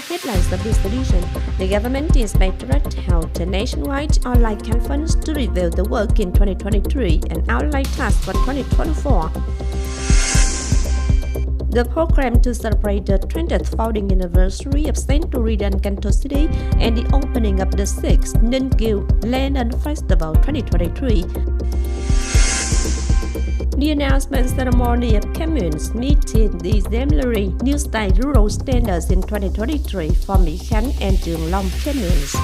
headlines of this edition. The government Inspectorate held a nationwide online conference to review the work in 2023 and outline tasks for 2024. The program to celebrate the 20th founding anniversary of St. Tourism Cần Thơ City and the opening of the 6th Ninh Kiều Land Festival 2023. The announcement ceremony of communes meeting the exemplary new style rural standards in 2023 for Mỹ Khánh and Chương, communes.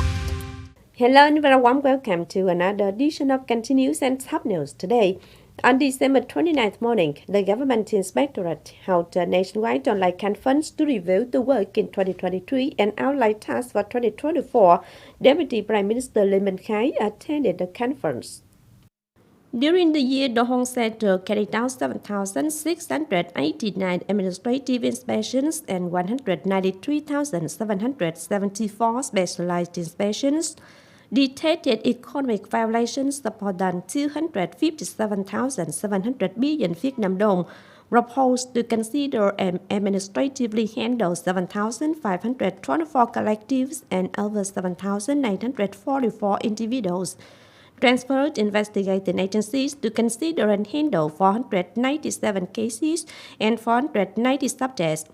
Hello and very warm welcome to another edition of Continuous and Top News today. On December 29th morning, the government Inspectorate held a nationwide online conference to review the work in 2023 and outline tasks for 2024. Deputy Prime Minister Lê Minh Khái attended the conference. During the year, the Home Sector carried out 7,689 administrative inspections and 193,774 specialized inspections, detected economic violations of more than 257,700 billion Việt Nam đồng, proposed to consider and administratively handle 7,524 collectives and over 7,944 individuals, transferred investigating agencies to consider and handle 497 cases and 490 subjects.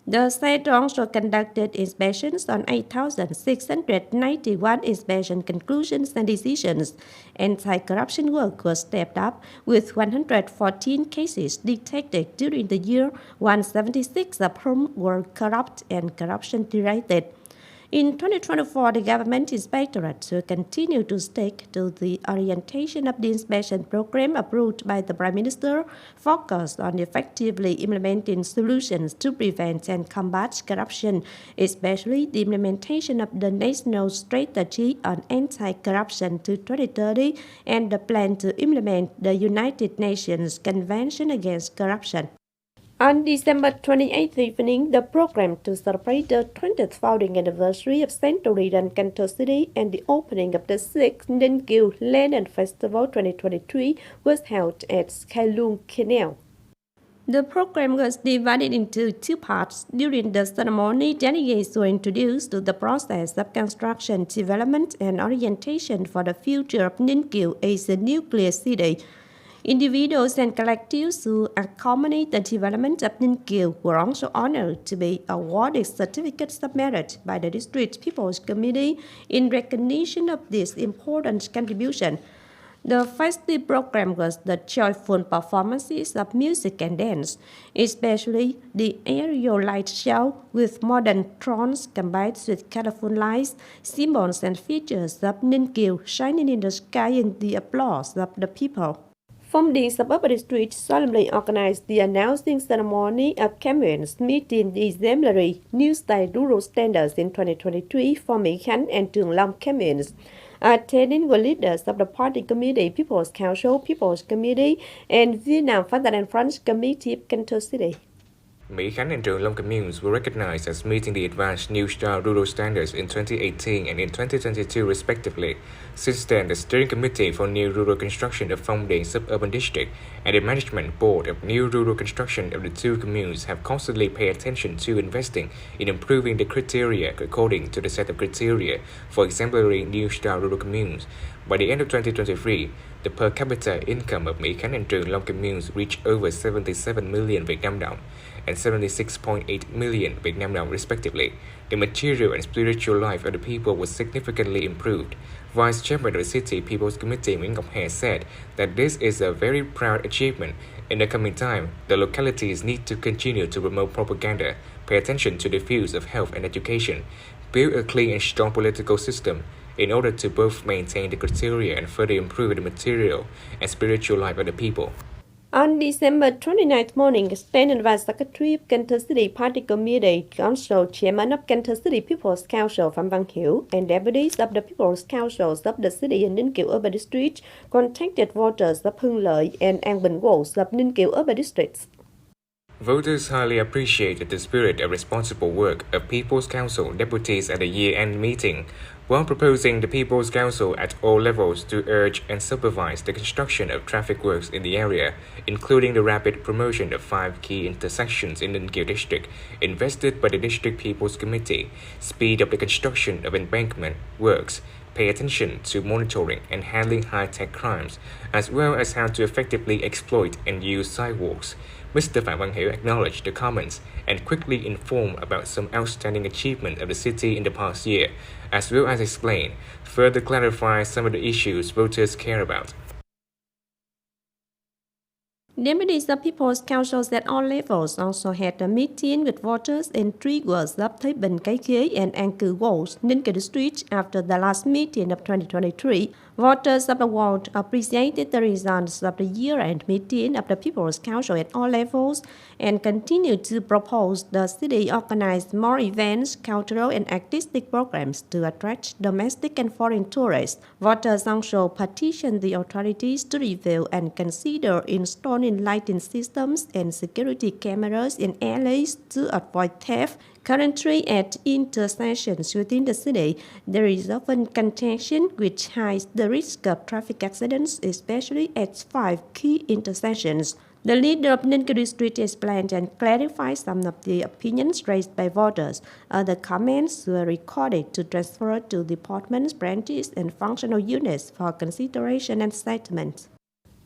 The sector also conducted inspections on 8,691 inspection conclusions and decisions. Anti-corruption work was stepped up with 114 cases detected during the year, 176 of whom were corrupt and corruption-related. In 2024, the government Inspectorate will continue to stick to the orientation of the inspection program approved by the Prime Minister, focused on effectively implementing solutions to prevent and combat corruption, especially the implementation of the National Strategy on Anti-Corruption to 2030 and the plan to implement the United Nations Convention Against Corruption. On December 28th evening, the program to celebrate the 20th founding anniversary of St. Tourism Cần Thơ City and the opening of the 6th Ninh Kiều Land Festival 2023 was held at Canal. The program was divided into two parts. During the ceremony, delegates were introduced to the process of construction, development, and orientation for the future of Ninh Kiều as a nuclear city. Individuals and collectives who accompanied the development of Ninh Kiều were also honored to be awarded certificates of merit by the District People's Committee in recognition of this important contribution. The festive program was the joyful performances of music and dance, especially the aerial light show with modern drones combined with colorful lights, symbols and features of Ninh Kiều shining in the sky and the applause of the people. Funding Suburban District solemnly organized the announcing ceremony of communes meeting the exemplary new style rural standards in 2023 for Mỹ Khánh and Chương, communes. Attending were leaders of the Party Committee, People's Council, People's Committee, and Vietnam Fatherland French Committee of Cần Thơ City. Mỹ Khánh and Trường communes were recognized as meeting the advanced New Star rural standards in 2018 and in 2022 respectively. Since then, the Steering Committee for New Rural Construction of Founding Suburban District and the Management Board of New Rural Construction of the two communes have constantly paid attention to investing in improving the criteria according to the set of criteria for exemplary New Star rural communes. By the end of 2023, the per capita income of Mỹ Khánh and Trường communes reached over 77 million Việt Nam đồng and 76.8 million Việt Nam đồng respectively. The material and spiritual life of the people was significantly improved. Vice Chairman of the City People's Committee Nguyễn Ngọc Hè said that this is a very proud achievement. In the coming time, the localities need to continue to promote propaganda, pay attention to the fields of health and education, build a clean and strong political system, in order to both maintain the criteria and further improve the material and spiritual life of the people. On December 29th morning, State and Vice Secretary of Cần Thơ City Party Committee, also Chairman of Cần Thơ City People's Council Phạm Văn Hiểu, and deputies of the People's Councils of the City and Ninh Kiều Urban District contacted voters of Hưng Lợi and An Bình wards of Ninh Kiều Urban Districts. Voters highly appreciated the spirit of responsible work of People's Council deputies at the year-end meeting, while proposing the People's Council at all levels to urge and supervise the construction of traffic works in the area, including the rapid promotion of 5 key intersections in Ninh Kiều district invested by the District People's Committee, speed up the construction of embankment works, pay attention to monitoring and handling high-tech crimes, as well as how to effectively exploit and use sidewalks. Mr. Phạm Văn Hiểu acknowledged the comments and quickly informed about some outstanding achievement of the city in the past year, as well as further clarify some of the issues voters care about. Deputies of People's Councils at all levels also had a meeting with voters in 3 wards of Thới Bình, Cái Khế and An Cư wards, Ninh Kiều district after the last meeting of 2023. Voters of the ward appreciated the results of the year-end meeting of the People's Council at all levels and continued to propose the city organize more events, cultural and artistic programs to attract domestic and foreign tourists. Voters also petitioned the authorities to review and consider installing lighting systems and security cameras in alleys to avoid theft. Currently, at intersections within the city, there is often congestion which hides the risk of traffic accidents, especially at 5 key intersections. The leader of Ninh Kiều district explained and clarified some of the opinions raised by voters. Other comments were recorded to transfer to departments, branches, and functional units for consideration and statement.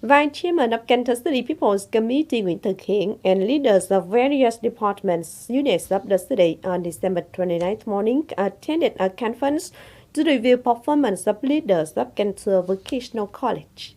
Vice Chairman of Cần Thơ City People's Committee Nguyễn Thực Hiện and leaders of various departments, units of the city on December 29th morning attended a conference to review performance of leaders of Cần Thơ Vocational College.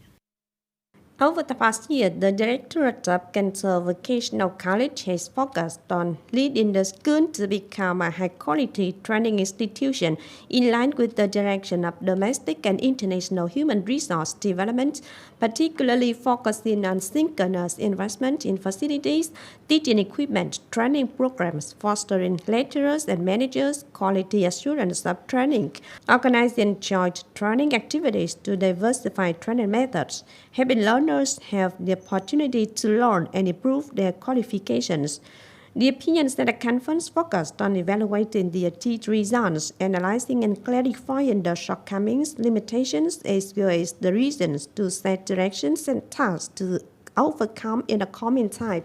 Over the past year, the Directorate of Cần Thơ Vocational College has focused on leading the school to become a high-quality training institution in line with the direction of domestic and international human resource development, particularly focusing on synchronous investment in facilities, teaching equipment, training programs, fostering lecturers and managers, quality assurance of training, organizing joint training activities to diversify training methods, helping learners have the opportunity to learn and improve their qualifications. The opinions at the conference focused on evaluating the achieved results, analyzing and clarifying the shortcomings, limitations, as well as the reasons to set directions and tasks to overcome in the coming time.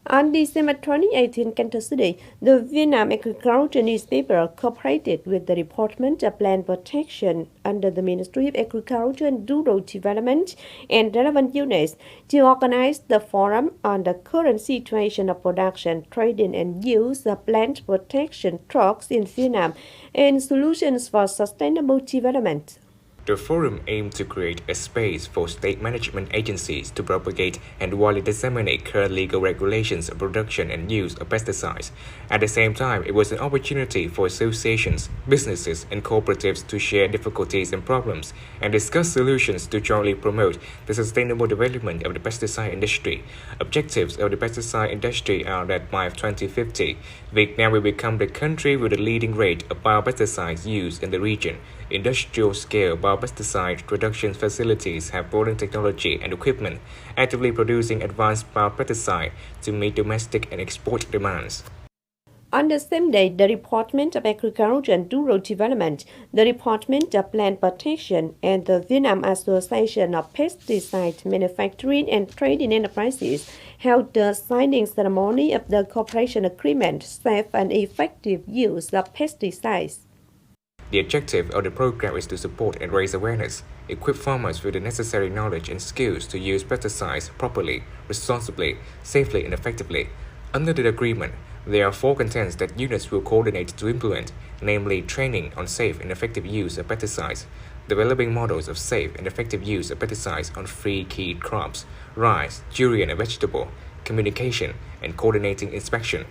On December 2018, Cần Thơ City, the Vietnam Agriculture newspaper cooperated with the Department of Land Protection under the Ministry of Agriculture and Rural Development and relevant units to organize the forum on the current situation of production, trading and use of land protection drugs in Vietnam and solutions for sustainable development. The forum aimed to create a space for state management agencies to propagate and widely disseminate current legal regulations of production and use of pesticides. At the same time, it was an opportunity for associations, businesses, and cooperatives to share difficulties and problems and discuss solutions to jointly promote the sustainable development of the pesticide industry. Objectives of the pesticide industry are that by 2050, Vietnam will become the country with the leading rate of biopesticides used in the region. Industrial-scale biopesticide production facilities have modern technology and equipment, actively producing advanced biopesticide to meet domestic and export demands. On the same day, the Department of Agriculture and Rural Development, the Department of Land Protection, and the Vietnam Association of Pesticide Manufacturing and Trading Enterprises held the signing ceremony of the cooperation agreement, safe and effective use of pesticides. The objective of the program is to support and raise awareness, equip farmers with the necessary knowledge and skills to use pesticides properly, responsibly, safely, and effectively. Under the agreement, there are 4 contents that units will coordinate to implement, namely training on safe and effective use of pesticides, developing models of safe and effective use of pesticides on 3 key crops, rice, durian, and vegetable, communication, and coordinating inspection.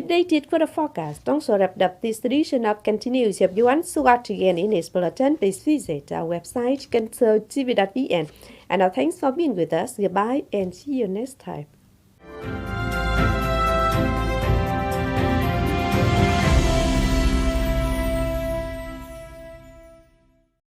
updated weather forecast also wrapped up this edition of Continues. If you want to watch again in its bulletin, please visit our website, kênh.tv.vn. And now thanks for being with us. Goodbye and see you next time.